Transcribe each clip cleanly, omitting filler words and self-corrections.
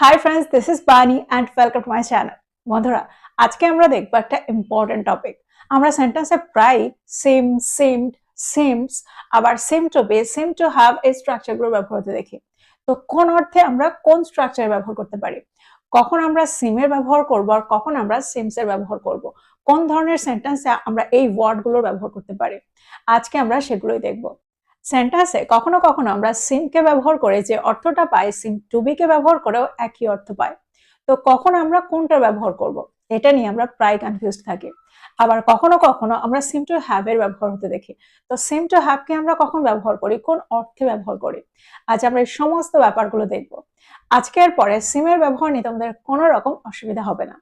Hi friends, this is বানি and welcome to my channel. বন্ধুরা, আজকে আমরা দেখবো একটা ইম্পর্টেন্ট টপিক। আমরা সেন্টেন্সে প্রায় সেম, সেমড, সেমস, আবার seem to be, seem to have এই স্ট্রাকচারগুলো ব্যবহার হতে দেখি। তো কোন অর্থে আমরা কোন স্ট্রাকচার ব্যবহার করতে পারি, কখন আমরা সিমের ব্যবহার করব আর কখন আমরা সিমসের ব্যবহার করব, কোন ধরনের সেন্টেন্সে আমরা এই ওয়ার্ডগুলোর ব্যবহার করতে পারি, আজকে আমরা সেগুলোই দেখবো। সেন্টেন্সে কখনো কখনো আমরা সিমকে ব্যবহার করে যে অর্থটা পাই, সিম টু বি কে ব্যবহার করেও একই অর্থ পাই। তো কখন আমরা কোনটা ব্যবহার করব, এটা নিয়ে আমরা প্রায় কনফিউজ থাকি। আবার কখনো কখনো আমরা সিম টু হ্যাভ এর ব্যবহার হতে দেখি। তো সিম টু হ্যাভ কে আমরা কখন ব্যবহার করি, কোন অর্থে ব্যবহার করি, আজ আমরা এই সমস্ত ব্যাপারগুলো দেখব। আজকের পরে সিমের ব্যবহার নিয়ে তোমাদের কোনো রকম অসুবিধা হবে না।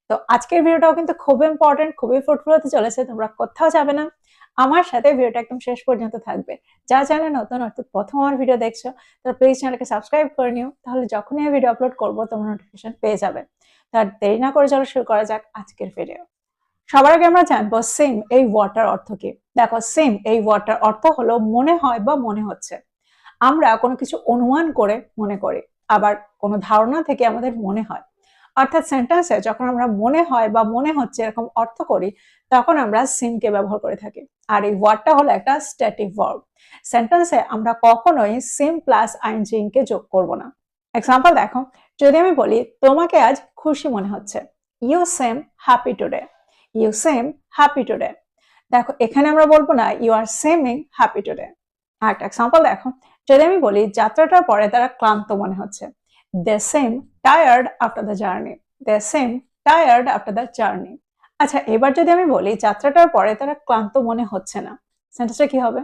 তো আজকের ভিডিওটাও কিন্তু খুব ইম্পর্টেন্ট, খুবই ফ্রুটফুল হতে চলেছে। তোমরা কোথাও যাবে না, আমার সাথে ভিডিওটা একদম শেষ পর্যন্ত থাকবে। যা চ্যানেল নতুন অর্থাৎ প্রথম আমার ভিডিও দেখছো তারা প্লিজ চ্যানেলকে সাবস্ক্রাইব করে নিও, তাহলে যখনই আমি ভিডিও আপলোড করবো তোমরা নোটিফিকেশন পেয়ে যাবে। তার দেরি না করে চলো শুরু করা যাক আজকের ভিডিও। সবার আগে আমরা জানবো সেম এই ওয়ার্ডটার অর্থ কি। দেখো, সেম এই ওয়ার্ডটার অর্থ হলো মনে হয় বা মনে হচ্ছে। আমরা কোনো কিছু অনুমান করে মনে করি, আবার কোনো ধারণা থেকে আমাদের মনে হয়। অর্থাৎ সেন্টেন্সে যখন আমরা মনে হয় বা মনে হচ্ছে এরকম অর্থ করি, তখন আমরা সিমকে ব্যবহার করে থাকি। আর এই ওয়ার্ডটা হলো একটা স্ট্যাটিক ভার্ব। সেন্টেন্সে আমরা কখনোই সিম প্লাস আইএনজি কে যোগ করব না। এক্সাম্পল দেখো, যদি আমি বলি তোমাকে আজ খুশি মনে হচ্ছে, you seem happy today. You seem happy today. দেখো, এখানে আমরা বলবো না you are seeming happy today. একটা এক্সাম্পল দেখো, যদি আমি বলি যাত্রাটার পরে তারা ক্লান্ত মনে হচ্ছে, they seem tired after the journey. They seem tired after the journey. আচ্ছা, এবার যদি আমি বলি যাত্রাটার পরে তারা ক্লান্ত মনে হচ্ছে না, সেন্টেন্সটা কি হবে?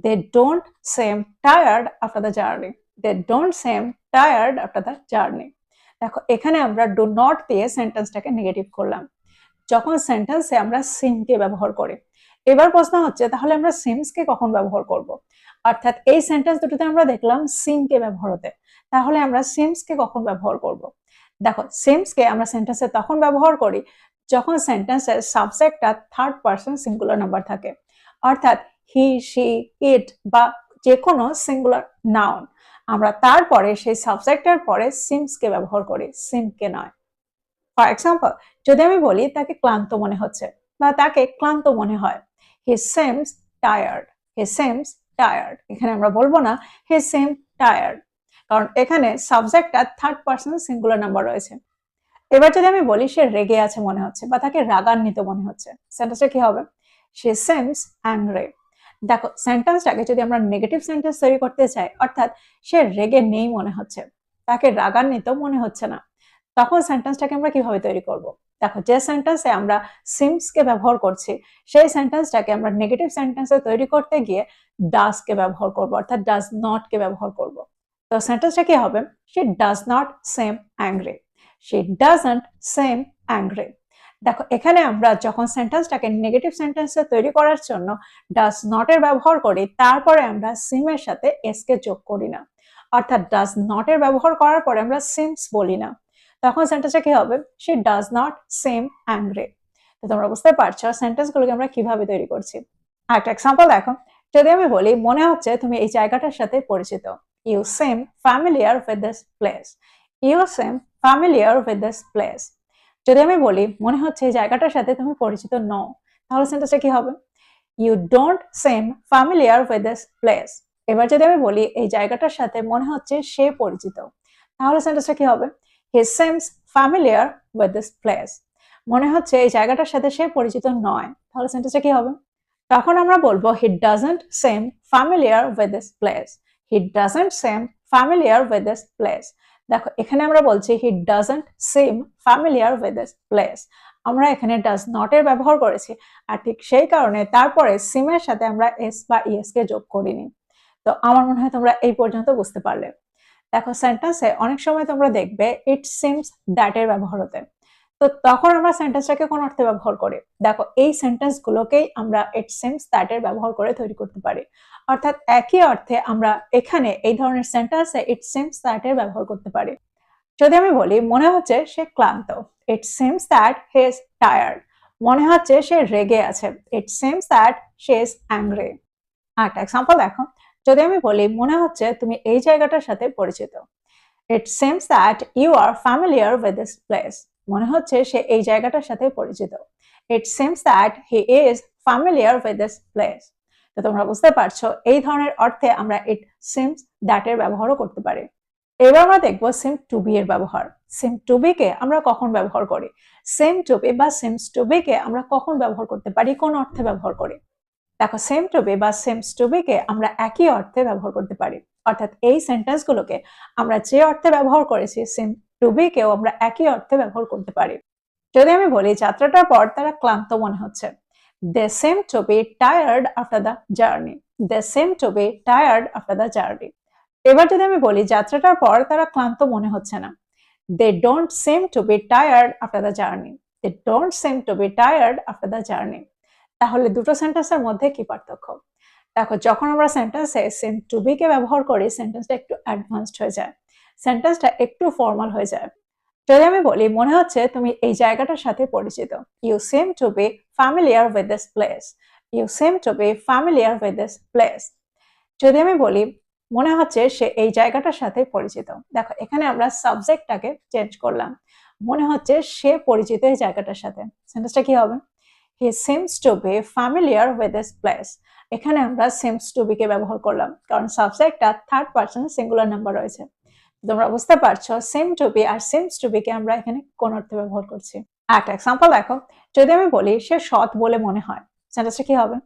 They don't seem tired after the journey. They don't seem tired after the journey. দেখো, এখানে আমরা ডু নট দিয়ে সেন্টেন্সটাকে নেগেটিভ করলাম যখন সেন্টেন্সে আমরা সিমকে ব্যবহার করি। এবার প্রশ্ন হচ্ছে, তাহলে আমরা সিমসকে কখন ব্যবহার করব? অর্থাৎ এই সেন্টেন্স দুটোতে আমরা দেখলাম সিমকে ব্যবহার হতে, তাহলে আমরা সিমসকে কখন ব্যবহার করব? দেখো, সিমসকে আমরা সেন্টেন্সে তখন ব্যবহার করি যখন সেন্টেন্সের সাবজেক্টটা থার্ড পারসন সিঙ্গুলার নাম্বার থাকে। অর্থাৎ হি, শি, ইট বা যে কোনো সিঙ্গুলার নাউন, আমরা তারপরে সেই সাবজেক্টের পরে সিমসকে ব্যবহার করি, সিমকে নয়। ফর এক্সাম্পল, যদি আমি বলি তাকে ক্লান্ত মনে হচ্ছে বা তাকে ক্লান্ত মনে হয়, হি সেমস টায়ার্ড। হি সেমস টায়ার্ড। এখানে আমরা বলবো না হি সেম টায়ার্ড, কারণ এখানে সাবজেক্টটা থার্ড পারসন সিঙ্গুলার নাম্বার রয়েছে। এবার যদি আমি বলি সে রেগে আছে মনে হচ্ছে বা তাকে রাগান্বিত মনে হচ্ছে, সেন্টেন্সটা কি হবে? সে সেমস অ্যাংরি। দেখো, সেন্টেন্সটাকে যদি আমরা নেগেটিভ সেন্টেন্স তৈরি করতে চাই, অর্থাৎ সে রেগে নেই মনে হচ্ছে, তাকে রাগান্বিত মনে হচ্ছে না, তখন সেন্টেন্সটাকে আমরা কিভাবে তৈরি করব? দেখো, যে সেন্টেন্সে আমরা সিমসকে ব্যবহার করছি সেই সেন্টেন্সটাকে আমরা নেগেটিভ সেন্টেন্সে তৈরি করতে গিয়ে ডাজকে ব্যবহার করব, অর্থাৎ ডাজ নট কে ব্যবহার করব। তো সেন্টেন্সটা কি হবে? She does not same angry. She doesn't same angry. দেখো, এখানে আমরা যখন সেন্টেন্সটাকে নেগেটিভ সেন্টেন্সে তৈরি করার জন্য ডাজ নট এর ব্যবহার করি, তারপরে আমরা সিমের সাথে এস কে যোগ করি না। অর্থাৎ ডাজ নট এর ব্যবহার করার পরে আমরা সিমস বলি না, তখন সেন্টেন্সটা কি হবে? She does not same angry. তো তোমরা বুঝতে পারছো সেন্টেন্সগুলোকে আমরা কিভাবে তৈরি করছি। একটা এক্সাম্পল দেখো, যদি আমি বলি মনে হচ্ছে তুমি এই জায়গাটার সাথে পরিচিত, you seem familiar with this place. You seem familiar with this place. যদি আমি বলি মনে হচ্ছে এই জায়গাটার সাথে তুমি পরিচিত নও, তাহলে সেন্টেন্সটা কি হবে? You don't seem familiar with this place. এবার যদি আমি বলি এই জায়গাটার সাথে মনে হচ্ছে সে পরিচিত, তাহলে সেন্টেন্সটা কি হবে? হি সেমস ফ্যামিলিয়ার উইথ দিস প্লেস। মনে হচ্ছে এই জায়গাটার সাথে সে পরিচিত নয়, তাহলে সেন্টেন্সটা কি হবে? তখন আমরা বলবো he doesn't same familiar with this place. He doesn't same familiar with this place. দেখো, এখানে আমরা বলছি he doesn't same familiar with this place. আমরা এখানে ডাজ নট এর ব্যবহার করেছি, আর ঠিক সেই কারণে তারপরে সিমের সাথে আমরা এস বা ইএস কে যোগ করিনি। তো আমার মনে হয় তোমরা এই পর্যন্ত বুঝতে পারলে। দেখো, সেন্টেন্সে অনেক সময় তোমরা দেখবে ইট সিমস দ্যাট এর ব্যবহার হতে, তো তখন আমরা সেন্টেন্সটাকে কোন অর্থে ব্যবহার করি? দেখো, এই সেন্টেন্স গুলোকেই আমরা ইট সিমস দ্যাট এর ব্যবহার করে তৈরি করতে পারি। অর্থাৎ একই অর্থে আমরা এখানে এই ধরনের সেন্টেন্সে ইট সিমস দ্যাট এর ব্যবহার করতে পারি। যদি আমি বলি মনে হচ্ছে সে ক্লান্ত, ইট seems that he is tired. মনে হচ্ছে সে রেগে আছে, ইট seems that she is angry. একটা এক্সাম্পল দেখো, যদি আমি বলি মনে হচ্ছে তুমি এই জায়গাটার সাথে পরিচিত, it seems that you are familiar with this place. মনে হচ্ছে সে এই জায়গাটার সাথে পরিচিত। It seems that he is familiar with this place. তো তোমরা বুঝতে পারছো এই ধরনের অর্থে আমরা ইট সিমস দ্যাট এর ব্যবহারও করতে পারি। এবার আমরা দেখবো সিম টু বি এর ব্যবহার। সিম টু বি কে আমরা কখন ব্যবহার করি? সিম টু বি বা সিমস টু বি কে আমরা কখন ব্যবহার করতে পারি, কোন অর্থে ব্যবহার করি? দেখো, সেম টু বি বা সিমস টু বি কে আমরা একই অর্থে ব্যবহার করতে পারি। অর্থাৎ এই সেন্টেন্স গুলোকে আমরা যে অর্থে ব্যবহার করেছি সিম টু বি কেও আমরা একই অর্থে ব্যবহার করতে পারি। যদি আমি বলি যাত্রাটার পর তারা ক্লান্ত মনে হচ্ছে, they seem to be tired after the journey. They seem to be tired after the journey. এবার যদি আমি বলি যাত্রাটার পর তারা ক্লান্ত মনে হচ্ছে না, they don't seem to be tired after the journey. They don't seem to be tired after the journey. তাহলে দুটো সেন্টেন্সের মধ্যে কি পার্থক্য? দেখো, যখন আমরা সেন্টেন্সে সেম টু বি কে ব্যবহার করি সেন্টেন্সটা একটু অ্যাডভান্সড হয়ে যায়, সেন্টেন্সটা একটু ফর্মাল হয়ে যায়। যদি আমি বলি মনে হচ্ছে তুমি এই জায়গাটার সাথে পরিচিত, you seem to be familiar with this place. You seem to be familiar with this place. যদি আমি বলি মনে হচ্ছে সে এই জায়গাটার সাথে পরিচিত, দেখো এখানে আমরা সাবজেক্টটাকে চেঞ্জ করলাম, মনে হচ্ছে সে পরিচিত এই জায়গাটার সাথে। সেন্টেন্সটা কি হবে? He seems to be familiar with this place. এখানে আমরা seems to be কে ব্যবহার করলাম কারণ সাবজেক্টটা থার্ড পারসন সিঙ্গুলার নাম্বার রয়েছে। তোমরা বুঝতে পারছো seem to be R seems to be কে আমরা এখানে কোন অর্থে ব্যবহার করছি। একটা এক্সাম্পল দেখো, যদি আমি বলি সে সৎ বলে মনে হয়, সেন্টেন্সটা কি হবে?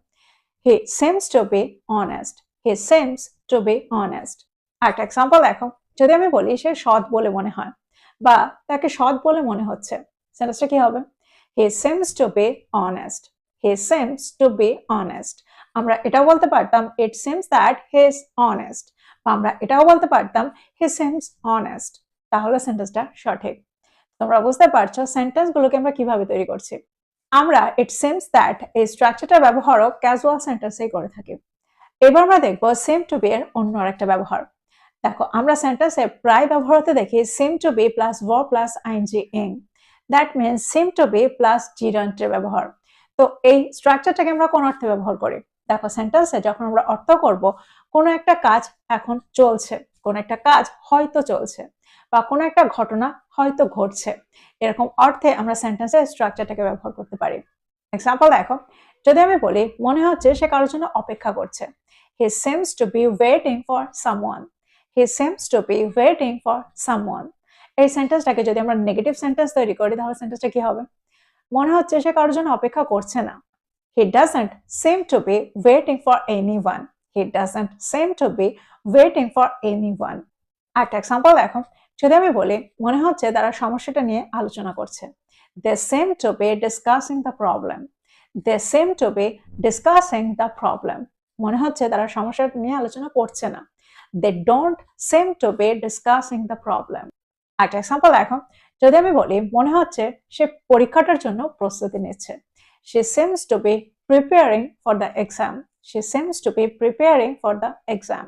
He seems to be honest. He seems to be honest. একটা এক্সাম্পল দেখো, যদি আমি বলি সে সৎ বলে মনে হয় বা তাকে সৎ বলে মনে হচ্ছে, সেন্টেন্সটা কি হবে? He seems to be honest. He seems to be honest. আমরা এটাও বলতে পারতাম it seems that he is honest, বা আমরা এটাও বলতে পারতাম he seems honest। তাহলে সেন্টেন্সটা সঠিক। তোমরা বুঝতে পারছো সেন্টেন্সগুলোকে আমরা কিভাবে তৈরি করছি। আমরা it seems that এই স্ট্রাকচারটা ব্যবহারও ক্যাজুয়াল সেন্টেন্সেই করে থাকি। এবার আমরা দেখবো seem to be এর অন্য আরেকটা ব্যবহার। দেখো, আমরা সেন্টেন্সে প্রায় ব্যবহার হতে দেখি seem to be plus verb plus ing ing। That means seem to be plus gerund এর ব্যবহার। তো এই স্ট্রাকচারটাকে আমরা কোন অর্থে ব্যবহার করি? দেখো, সেন্টেন্সে যখন আমরা অর্থ করব কোনো একটা কাজ এখন চলছে, কোন একটা কাজ হয়তো চলছে, বা কোনো একটা ঘটনা হয়তো ঘটছে, এরকম অর্থে আমরা সেন্টেন্সের স্ট্রাকচারটাকে ব্যবহার করতে পারি। এক্সাম্পল দেখো, যদি আমি বলি মনে হচ্ছে সে কারোর জন্য অপেক্ষা করছে, he seems to be waiting for someone. He seems to be waiting for someone. এই সেন্টেন্সটাকে যদি আমরা নেগেটিভ সেন্টেন্স তৈরি করি তাহলে সেন্টেন্সটা কি হবে? মনে হচ্ছে সে কারোর জন্য অপেক্ষা করছে না, he doesn't seem to be waiting for anyone. He doesn't seem to be waiting for anyone. একটা এক্সাম্পল দেখো, যদি আমি বলি মনে হচ্ছে তারা সমস্যাটা নিয়ে আলোচনা করছে, they seem to be discussing the problem. They seem to be discussing the problem. মনে হচ্ছে তারা সমস্যাটা নিয়ে আলোচনা করছে না, they don't seem to be discussing the problem. একটা এক্সাম্পল দেখো, যদি আমি বলি মনে হচ্ছে সে পরীক্ষাটার জন্য প্রস্তুতি নিচ্ছে, she seems to be preparing for the exam. She seems to be preparing for the exam.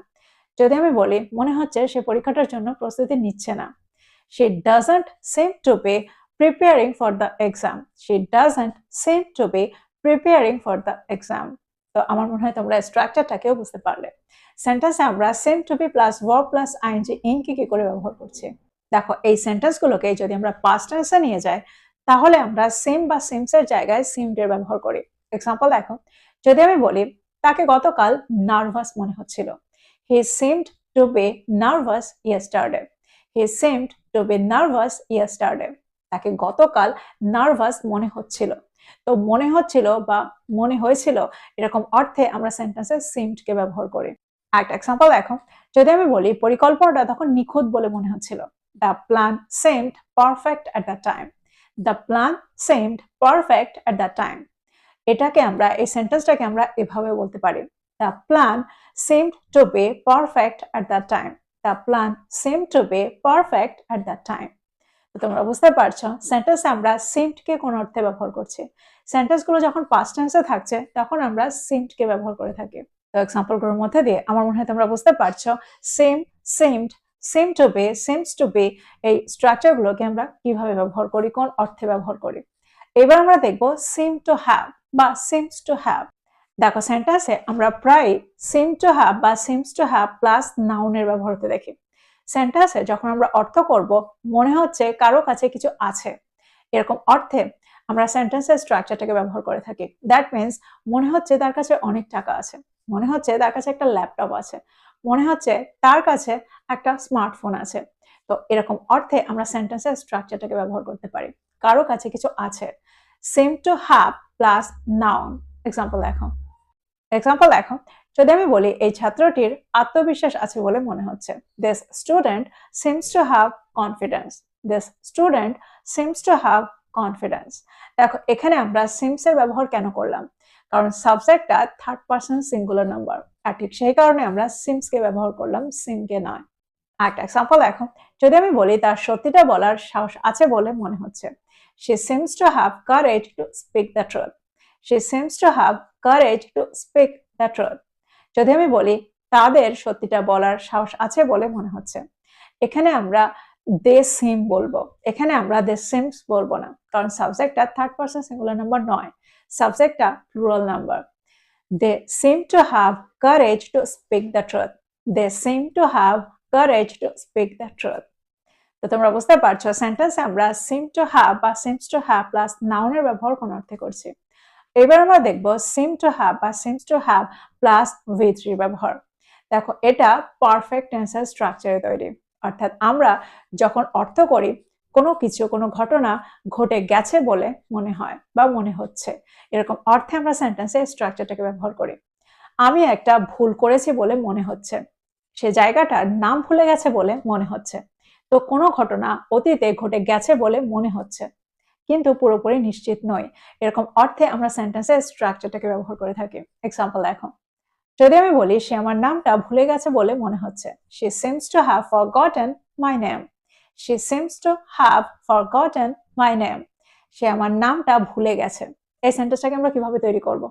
যদি আমি বলি মনে হচ্ছে সে পরীক্ষাটার জন্য প্রস্তুতি নিচ্ছে না, she doesn't seem to be preparing for the exam. She doesn't seem to be preparing for the exam. তো আমার মনে হয় তোমরা স্ট্রাকচারটাকেও বুঝতে পারলে। সেন্টেন্সে আমরা seem to be plus verb plus ing ing কি করে ব্যবহার করছি। দেখো, এই সেন্টেন্সগুলোকে যদি আমরা পাস্ট টেন্সে নিয়ে যাই তাহলে আমরা সেম বা সেমস এর জায়গায় seemed এর ব্যবহার করি। এক্সাম্পল দেখো, যদি আমি বলি তাকে গতকাল নার্ভাস মনে হচ্ছিল, he seemed to be nervous yesterday. He seemed to be nervous yesterday. তাকে গতকাল নার্ভাস মনে হচ্ছিল। তো মনে হচ্ছিল বা মনে হয়েছিল এরকম অর্থে আমরা সেন্টেন্সে seemed কে ব্যবহার করি। একটা এক্সাম্পল দেখো, যদি আমি বলি পরিকল্পনাটা তখন নিখুঁত বলে মনে হচ্ছিল, the plan seemed perfect at the time. The plan seemed perfect at that time. এটাকে আমরা এই সেন্টেন্সটাকে আমরা এভাবে বলতে পারি, the plan seemed to be perfect at that time. The plan seemed to be perfect at that time. তো তোমরা বুঝতে পারছো সেন্টেন্সে আমরা seemed কে কোন অর্থে ব্যবহার করছি। সেন্টেন্সগুলো যখন পাস্ট টেন্সে থাকছে তখন আমরা seemed কে ব্যবহার করে থাকি। তো এক্সাম্পলগুলোর মধ্যে দিয়ে আমার মনে হয় তোমরা বুঝতে পারছো seem, seemed, seem to be, seems to be এই স্ট্রাকচারগুলোকে আমরা কিভাবে ব্যবহার করি, কোন অর্থে ব্যবহার করি। এবার আমরা দেখব seem to have বা seems to have। দেখো, সেন্টেন্সে আমরা প্রায় seem to have বা seems to have প্লাস নাউনের ব্যবহার হতে দেখি। সেন্টেন্সে যখন আমরা অর্থ করব মনে হচ্ছে কারো কাছে কিছু আছে, এরকম অর্থে আমরা সেন্টেন্সের স্ট্রাকচারটাকে ব্যবহার করে থাকি। দ্যাট মিনস মনে হচ্ছে তার কাছে অনেক টাকা আছে, মনে হচ্ছে তার কাছে একটা ল্যাপটপ আছে, মনে হচ্ছে তার কাছে একটা স্মার্টফোন আছে। তো এরকম অর্থে আমরা সেন্টেন্সের স্ট্রাকচারটাকে ব্যবহার করতে পারি। কারো কাছে কিছু আছে, same to have plus noun. Example দেখো, যদি আমি বলি এই ছাত্রটির আত্মবিশ্বাস আছে বলে মনে হচ্ছে, this student seems to have confidence. This student seems to have confidence. দেখো এখানে আমরা সিমস এর ব্যবহার কেন করলাম, কারণ সাবজেক্টটা থার্ড পারসন সিঙ্গুলার নাম্বার, আর ঠিক সেই কারণে আমরা সিমস কে ব্যবহার করলাম, সিমকে নয়। একটা এক্সাম্পল দেখো, যদি আমি বলি তার সত্যিটা বলার সাহস আছে বলে মনে হচ্ছে, she seems to have courage to speak the truth. she seems to have courage to speak the truth. যদি আমি বলি তাদের সত্যিটা বলার সাহস আছে বলে মনে হচ্ছে, এখানে আমরা দে সিম বলবো, এখানে আমরা দে সিমস বলবো না, কারণ সাবজেক্টটা থার্ড পারসন সিঙ্গুলার নাম্বার নয়, সাবজেক্টটা plural number. They seem to have courage to speak the truth. They seem to have courage to speak the truth. তো তোমরা বুঝতে পারছো সেন্টেন্সে আমরা সিম টু হ্যাভ বা সিমস টু হ্যাভ প্লাস নাউনের ব্যবহার কোন অর্থে করছি। এবার আমরা দেখবো সিম টু হ্যাভ বা seems to have plus V3 ব্যবহার। দেখো এটা পারফেক্ট টেন্সের স্ট্রাকচারে তৈরি, অর্থাৎ আমরা যখন অর্থ করি কোনো কিছু, কোনো ঘটনা ঘটে গেছে বলে মনে হয় বা মনে হচ্ছে, এরকম অর্থে আমরা সেন্টেন্সের স্ট্রাকচারটাকে ব্যবহার করি। আমি একটা ভুল করেছি বলে মনে হচ্ছে, সে জায়গাটার নাম ভুলে গেছে বলে মনে হচ্ছে। তো কোনো ঘটনা অতীতে ঘটে গেছে বলে মনে হচ্ছে, কিন্তু পুরোপুরি নিশ্চিত নই, এরকম অর্থে আমরা সেন্টেন্সের স্ট্রাকচারটাকে ব্যবহার করে থাকি। এক্সাম্পল দেখো, যদি আমি বলি সে আমার নামটা ভুলে গেছে বলে মনে হচ্ছে, she seems to have forgotten my name. she seems to have forgotten my name. সে আমার নামটা ভুলে গেছে। এই সেন্টেন্সটাকে আমরা কিভাবে তৈরি করব?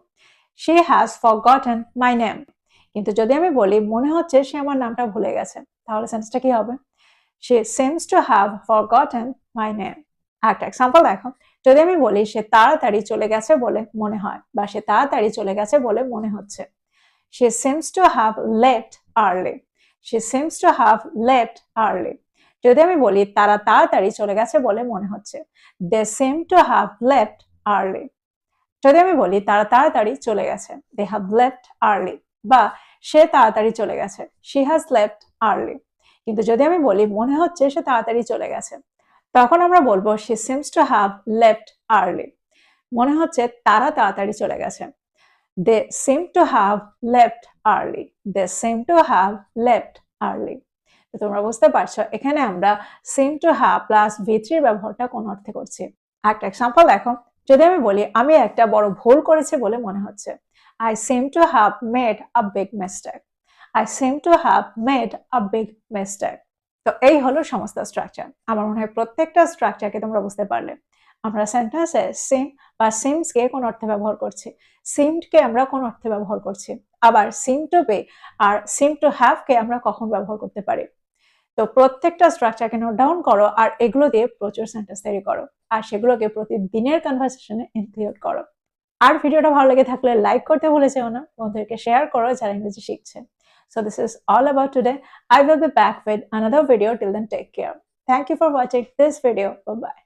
she has forgotten my name. কিন্তু যদি আমি বলি মনে হচ্ছে সে আমার নামটা ভুলে গেছে, তাহলে সেন্টেন্সটা কি হবে? she seems to have forgotten my name. একটা এক্সাম্পল দেখো, যদি আমি বলি সে তাড়াতাড়ি চলে গেছে বলে মনে হয় বা সে তাড়াতাড়ি চলে গেছে বলে মনে হচ্ছে, she seems to have left early. she seems to have left early. যদি আমি বলি তারা তাড়াতাড়ি চলে গেছে বলে মনে হচ্ছে, they seem to have left early. যদি আমি বলি তারা তাড়াতাড়ি চলে গেছে, they have left early, বা সে তাড়াতাড়ি চলে গেছে, she has left early. কিন্তু যদি আমি বলি মনে হচ্ছে সে তাড়াতাড়ি চলে গেছে, তখন আমরা বলবো she seems to have left early. মনে হচ্ছে তারা তাড়াতাড়ি চলে গেছে, they seem to have left early. they seem to have left early. তো তোমরা বুঝতে পারছো এখানে আমরা seem to have plus V3 ব্যবহারটা কোন অর্থে করছি। একটা এক্সাম্পল দেখো, যদি আমি বলি আমি একটা বড় ভুল করেছি বলে মনে হচ্ছে, I seem to have made a big mistake. I seem to have made a big mistake. তো এই হলো সমস্ত স্ট্রাকচার। আমার মনে হয় প্রত্যেকটা স্ট্রাকচারকে তোমরা বুঝতে পারলে। আমরা সেন্টেন্সে সিম বা সিমস কে কোন অর্থে ব্যবহার করছি, সিমড কে আমরা কোন অর্থে ব্যবহার করছি, আবার সিম টু বি আর সিম টু হ্যাভ কে আমরা কখন ব্যবহার করতে পারি। তো প্রত্যেকটা স্ট্রাকচারকে নোট ডাউন করো আর এগুলো দিয়ে প্রচুর সেন্টেন্স তৈরি করো আর সেগুলোকে প্রতিদিনের কনভারসেশনে ইনক্লুড করো। আর ভিডিওটা ভালো লেগে থাকলে লাইক করতে ভুলে যেও না, বন্ধুদেরকে শেয়ার করো যারা ইংরেজি শিখছে। So this is all about today. I will be back with another video. Till then, take care. Thank you for watching this video. Bye bye.